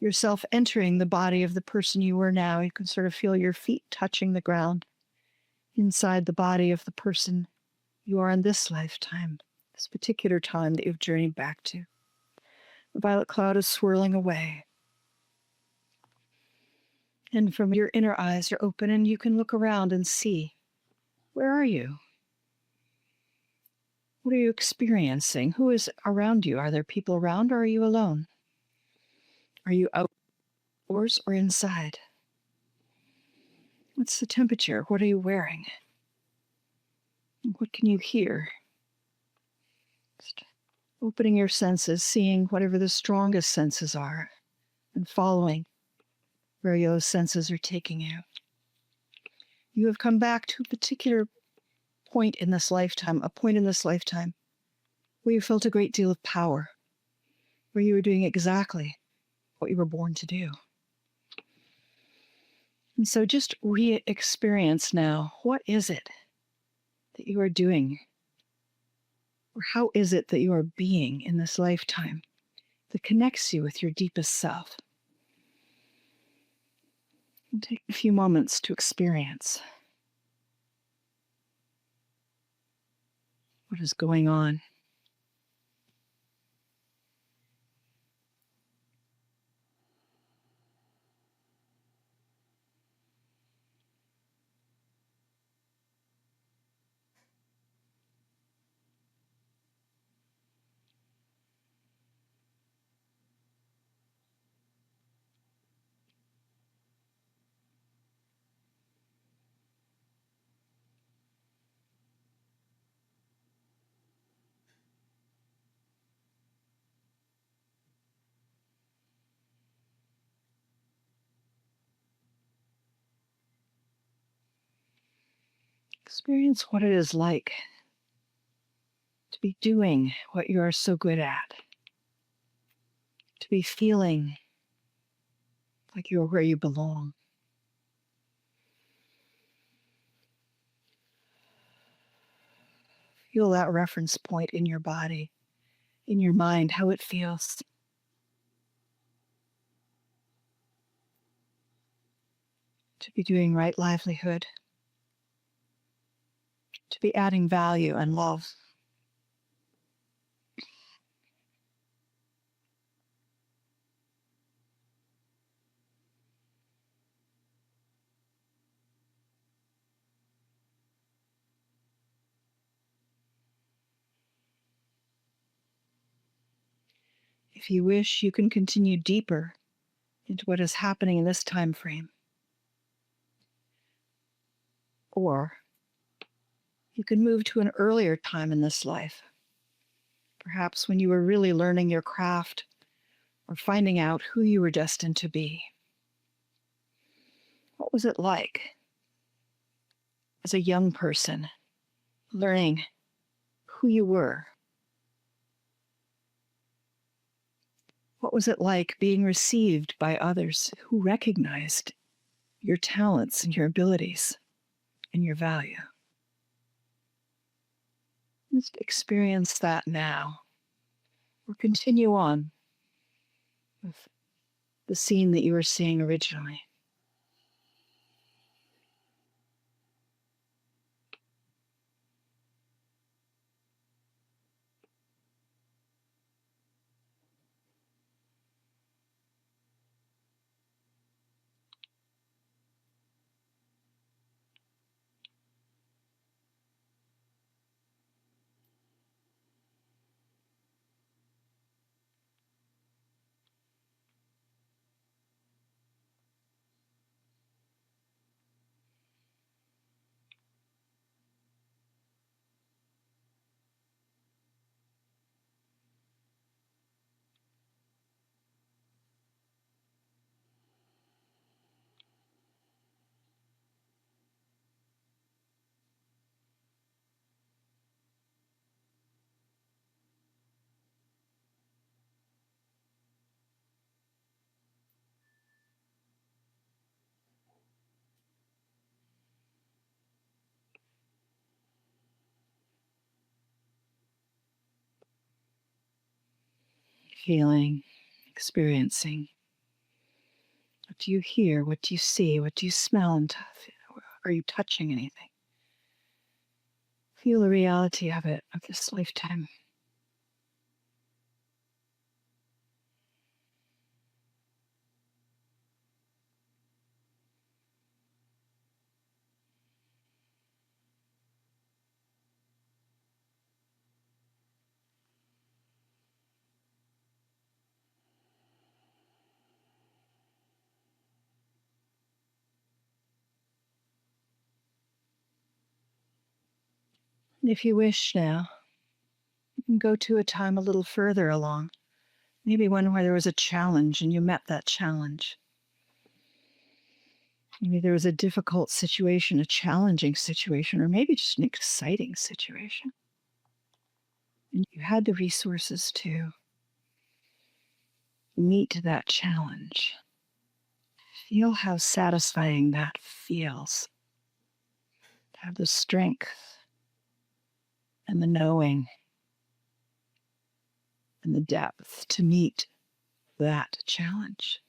yourself entering the body of the person you are now. You can sort of feel your feet touching the ground inside the body of the person you are in this lifetime, this particular time that you've journeyed back to. The violet cloud is swirling away. And from your inner eyes, you're open and you can look around and see, where are you? What are you experiencing? Who is around you? Are there people around or are you alone? Are you outdoors or inside? What's the temperature? What are you wearing? What can you hear? Just opening your senses, seeing whatever the strongest senses are, and following where those senses are taking you. You have come back to a particular point in this lifetime, a point in this lifetime where you felt a great deal of power, where you were doing exactly what you were born to do. And so just re-experience now, what is it that you are doing? Or how is it that you are being in this lifetime that connects you with your deepest self? And take a few moments to experience what is going on. Experience what it is like to be doing what you are so good at, to be feeling like you are where you belong. Feel that reference point in your body, in your mind, how it feels. To be doing right livelihood, to be adding value and love. If you wish, you can continue deeper into what is happening in this time frame. Or you can move to an earlier time in this life, perhaps when you were really learning your craft or finding out who you were destined to be. What was it like as a young person learning who you were What was it like being received by others who recognized your talents and your abilities and your value? Just experience that now, or continue on with the scene that you were seeing originally. Feeling, experiencing. What do you hear? What do you see? What do you smell? And are you touching anything? Feel the reality of it, of this lifetime. And if you wish now, you can go to a time a little further along. Maybe one where there was a challenge and you met that challenge. Maybe there was a difficult situation, a challenging situation, or maybe just an exciting situation. And you had the resources to meet that challenge. Feel how satisfying that feels. To have the strength and the knowing and the depth to meet that challenge.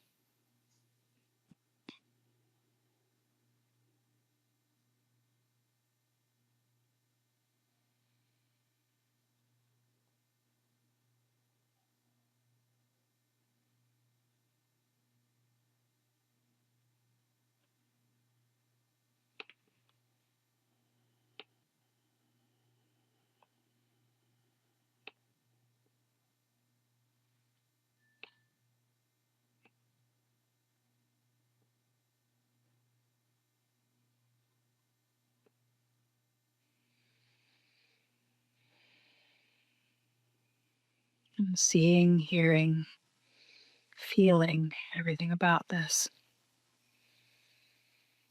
And seeing, hearing, feeling everything about this.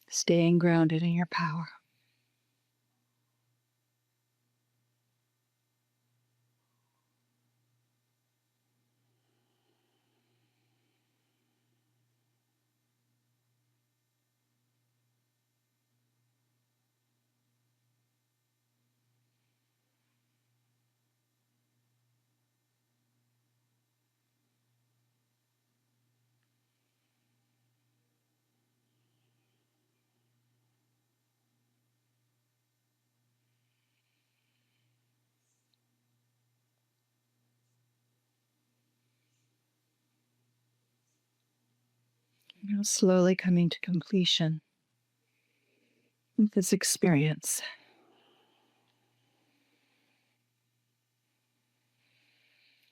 Staying grounded in your power. Now slowly coming to completion with this experience.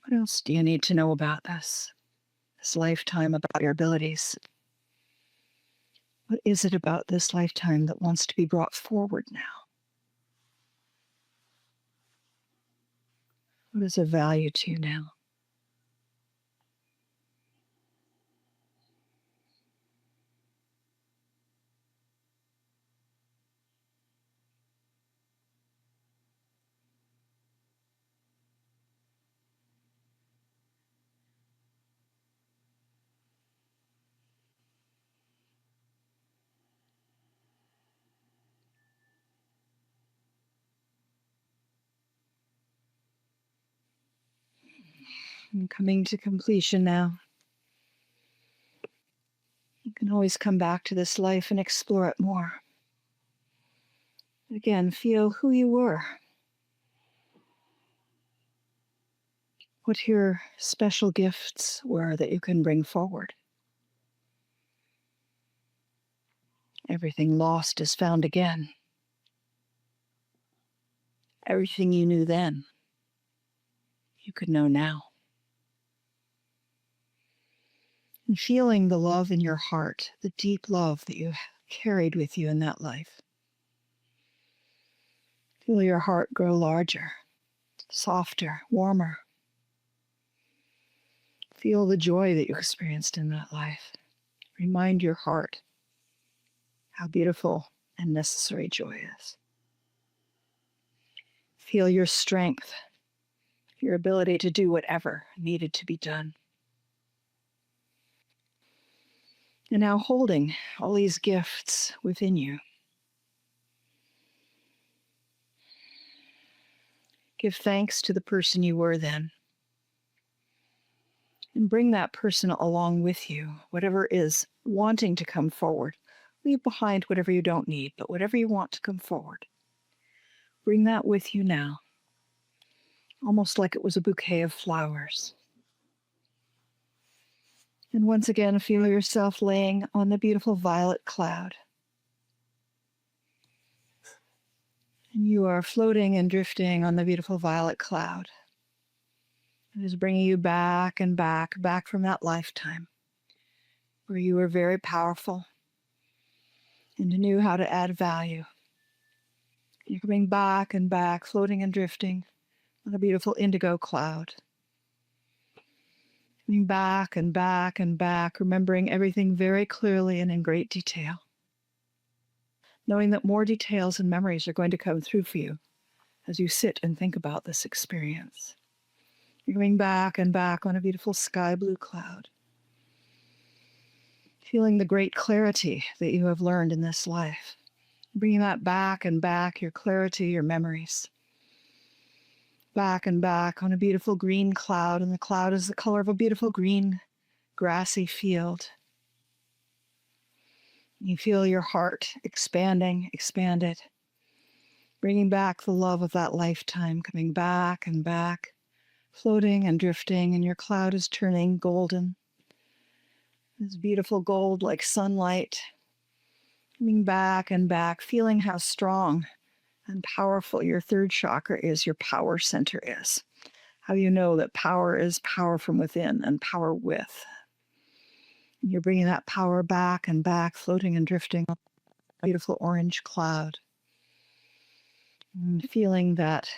What else do you need to know about this lifetime, about your abilities? What is it about this lifetime that wants to be brought forward now? What is of value to you now? And coming to completion now. You can always come back to this life and explore it more. Again, feel who you were, what your special gifts were that you can bring forward. Everything lost is found again. Everything you knew then, you could know now. And feeling the love in your heart, the deep love that you carried with you in that life. Feel your heart grow larger, softer, warmer. Feel the joy that you experienced in that life. Remind your heart how beautiful and necessary joy is. Feel your strength, your ability to do whatever needed to be done. And now holding all these gifts within you, give thanks to the person you were then. And bring that person along with you, whatever is wanting to come forward. Leave behind whatever you don't need, but whatever you want to come forward. Bring that with you now, almost like it was a bouquet of flowers. And once again, feel yourself laying on the beautiful violet cloud. And you are floating and drifting on the beautiful violet cloud. It is bringing you back and back from that lifetime where you were very powerful and knew how to add value. You're coming back and back, floating and drifting on a beautiful indigo cloud. Coming back and back and back, remembering everything very clearly and in great detail. Knowing that more details and memories are going to come through for you as you sit and think about this experience. You're going back and back on a beautiful sky blue cloud. Feeling the great clarity that you have learned in this life. Bringing that back and back, your clarity, your memories. Back and back on a beautiful green cloud, and the cloud is the color of a beautiful green grassy field. You feel your heart expanded, bringing back the love of that lifetime, coming back and back, floating and drifting, and your cloud is turning golden. This beautiful gold like sunlight, coming back and back, feeling how strong and powerful your third chakra is, your power center is. How you know that power is power from within and power with. And you're bringing that power back and back, floating and drifting on a beautiful orange cloud. And feeling that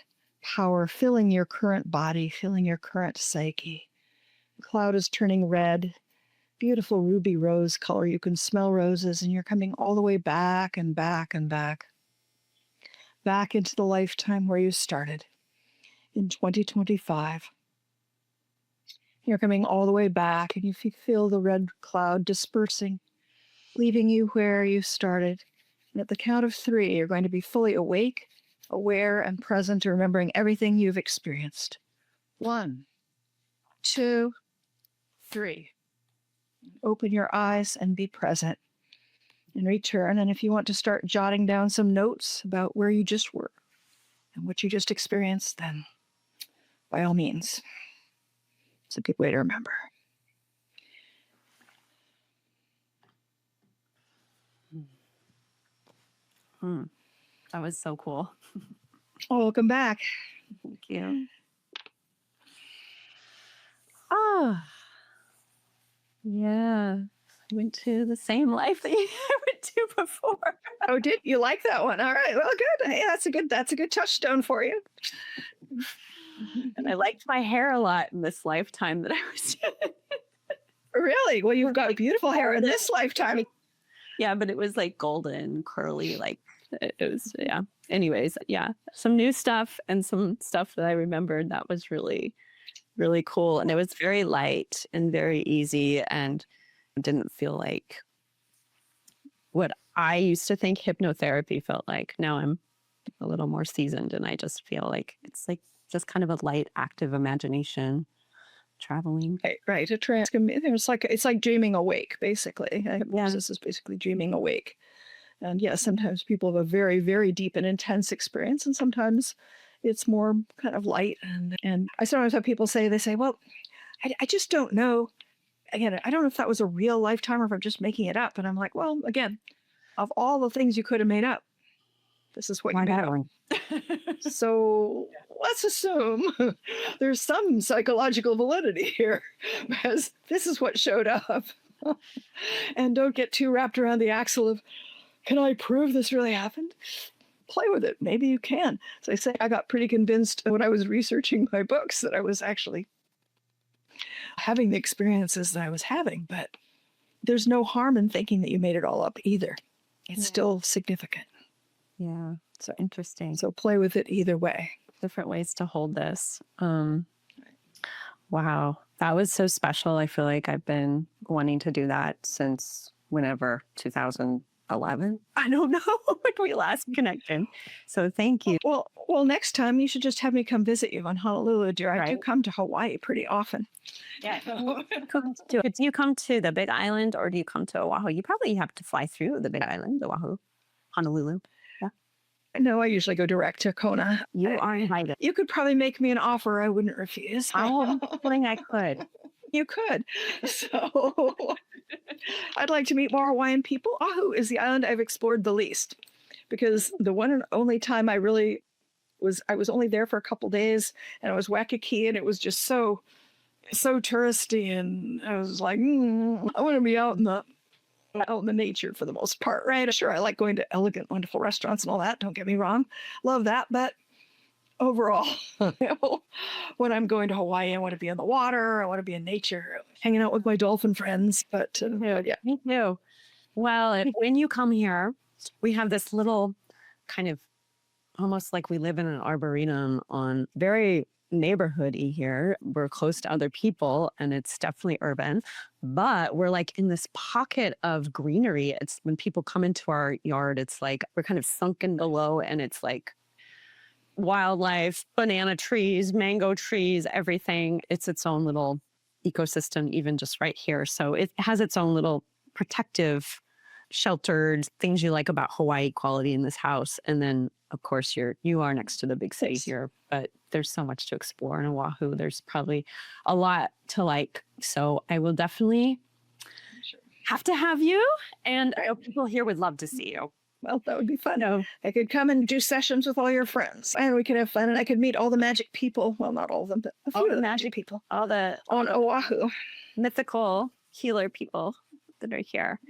power filling your current body, filling your current psyche. The cloud is turning red, beautiful ruby rose color. You can smell roses, and you're coming all the way back and back and back. Back into the lifetime where you started in 2025. You're coming all the way back, and you feel the red cloud dispersing, leaving you where you started. And at the count of 3, you're going to be fully awake, aware, and present, remembering everything you've experienced. 1, 2, 3. Open your eyes and be present and return. And if you want to start jotting down some notes about where you just were and what you just experienced, then by all means, it's a good way to remember. That was so cool. Welcome back. Thank you. Yeah. I went to the same life that I went to before. Oh, did you like that one? All right. Well, good. Hey, that's a good touchstone for you. And I liked my hair a lot in this lifetime that I was in. Really? Well, you've got beautiful hair in this lifetime. Yeah, but it was like golden, curly, like it was, yeah. Anyways, yeah. Some new stuff and some stuff that I remembered that was really, really cool. And it was very light and very easy and didn't feel like what I used to think hypnotherapy felt like. Now I'm a little more seasoned and I just feel like it's like just kind of a light, active imagination, traveling. Right. It's like dreaming awake, basically. Yeah. This is basically dreaming awake. And yeah, sometimes people have a very, very deep and intense experience, and sometimes it's more kind of light. And I sometimes have people say, they say, well, I just don't know. Again, I don't know if that was a real lifetime or if I'm just making it up. And I'm like, well, again, of all the things you could have made up, this is what you Why made that up. one? So let's assume there's some psychological validity here because this is what showed up. And don't get too wrapped around the axle of, can I prove this really happened? Play with it. Maybe you can. So I say I got pretty convinced when I was researching my books that I was actually having the experiences that I was having, but there's no harm in thinking that you made it all up either. It's still significant. Yeah. So interesting. So play with it either way. Different ways to hold this. Wow. That was so special. I feel like I've been wanting to do that since whenever, 2011? I don't know when we last connected. So thank you. Well, next time you should just have me come visit you on Honolulu, dear. I do Right. come to Hawaii pretty often. Yeah. Do you come to the Big Island or do you come to Oahu? You probably have to fly through the Big Island, Oahu, Honolulu. Yeah. No, I usually go direct to Kona. You are invited. You could probably make me an offer I wouldn't refuse. I'm hoping I could. You could. So I'd like to meet more Hawaiian people. Oahu is the island I've explored the least because the one and only time I was only there for a couple days, and I was Waikiki, and it was just so touristy, and I was like, I want to be out in the nature for the most part, right? Sure, I like going to elegant, wonderful restaurants and all that. Don't get me wrong, love that, but overall, when I'm going to Hawaii, I want to be in the water. I want to be in nature, hanging out with my dolphin friends. But yeah, Me too. Well, when you come here, we have this little kind of almost like we live in an arboretum on very neighborhoody here. We're close to other people and it's definitely urban, but we're like in this pocket of greenery. It's when people come into our yard, it's like we're kind of sunken below and it's like wildlife, banana trees, mango trees, everything. It's its own little ecosystem, even just right here. So it has its own little protective, sheltered things you like about Hawaii quality in this house. And then, of course, you are next to the big city here, but there's so much to explore in Oahu. There's probably a lot to like. So I will definitely have to have you. And I know people here would love to see you. Well, that would be fun. No. I could come and do sessions with all your friends, and we could have fun, and I could meet all the magic people. Well, not all of them, but a few of the magic people All the on Oahu. mythical healer people that are here.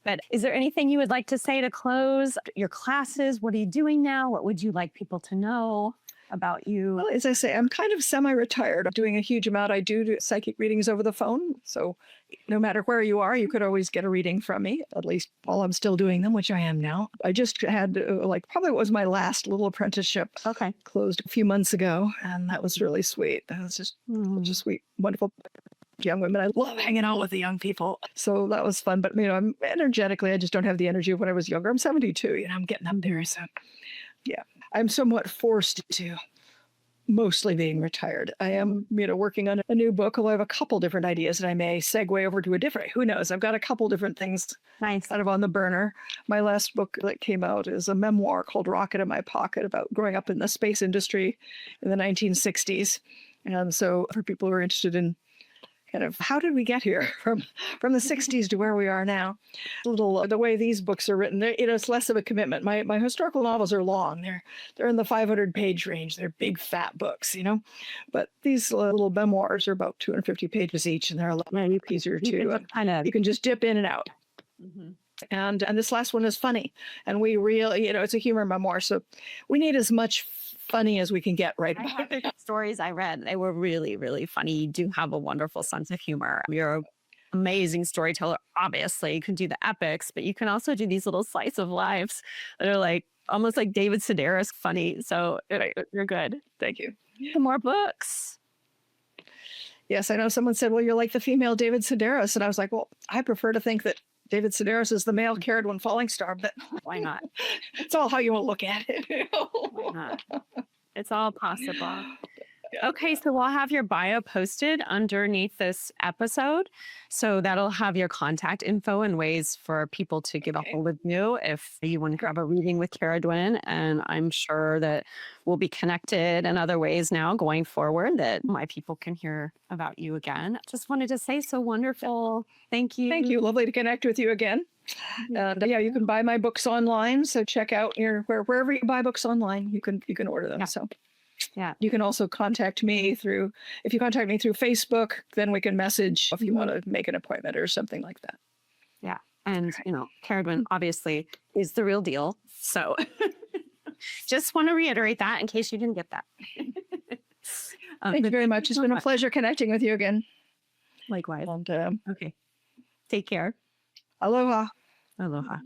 But is there anything you would like to say to close your classes? What are you doing now? What would you like people to know about you? Well, as I say, I'm kind of semi-retired. I'm doing a huge amount. I do psychic readings over the phone. So no matter where you are, you could always get a reading from me, at least while I'm still doing them, which I am now. I just had probably what was my last little apprenticeship. Okay. Closed a few months ago. And that was really sweet. That was just sweet, wonderful young women. I love hanging out with the young people. So that was fun. But, I'm energetically, I just don't have the energy of when I was younger. I'm 72, I'm getting up there. So yeah, I'm somewhat forced to mostly being retired. I am, working on a new book, although I have a couple different ideas that I may segue over to a different, who knows? I've got a couple different things Nice. kind of on the burner. My last book that came out is a memoir called Rocket in My Pocket about growing up in the space industry in the 1960s. And so for people who are interested in kind of how did we get here from the 60s to where we are now, the way these books are written, it's less of a commitment. My historical novels are long. They're in the 500-page range. They're big fat books, but these little memoirs are about 250 pages each, and they're a lot easier to you can just dip in and out. Mm-hmm. And this last one is funny, and we really, it's a humor memoir, so we need as much funny as we can get right about it. Stories I read, they were really, really funny. You do have a wonderful sense of humor. You're an amazing storyteller. Obviously, you can do the epics, but you can also do these little slice of lives that are like almost like David Sedaris funny. So you're good. Thank you. Some more books. Yes, I know someone said, well, you're like the female David Sedaris. And I was like, well, I prefer to think that David Sedaris is the male Cerridwen Fallingstar, but why not? It's all how you want to look at it. Why not? It's all possible. Okay, so we'll have your bio posted underneath this episode. So that'll have your contact info and ways for people to get a Okay. hold of you if you want to Great. have a reading with Cerridwen. And I'm sure that we'll be connected in other ways now going forward that my people can hear about you again. Just wanted to say so wonderful. Thank Thank you. you. Lovely to connect with you again. And yeah, you can buy my books online. So check out wherever you buy books online, you can order them. Yeah. So Yeah. you can also contact me through if you contact me through Facebook, then we can message if you want to make an appointment or something like that. Yeah. And, Okay. you know, Cerridwen obviously is the real deal. So just want to reiterate that in case you didn't get that. Thank you But very thank much. you It's so been a much. pleasure connecting with you again. Likewise. And Okay. Take care. aloha. Aloha.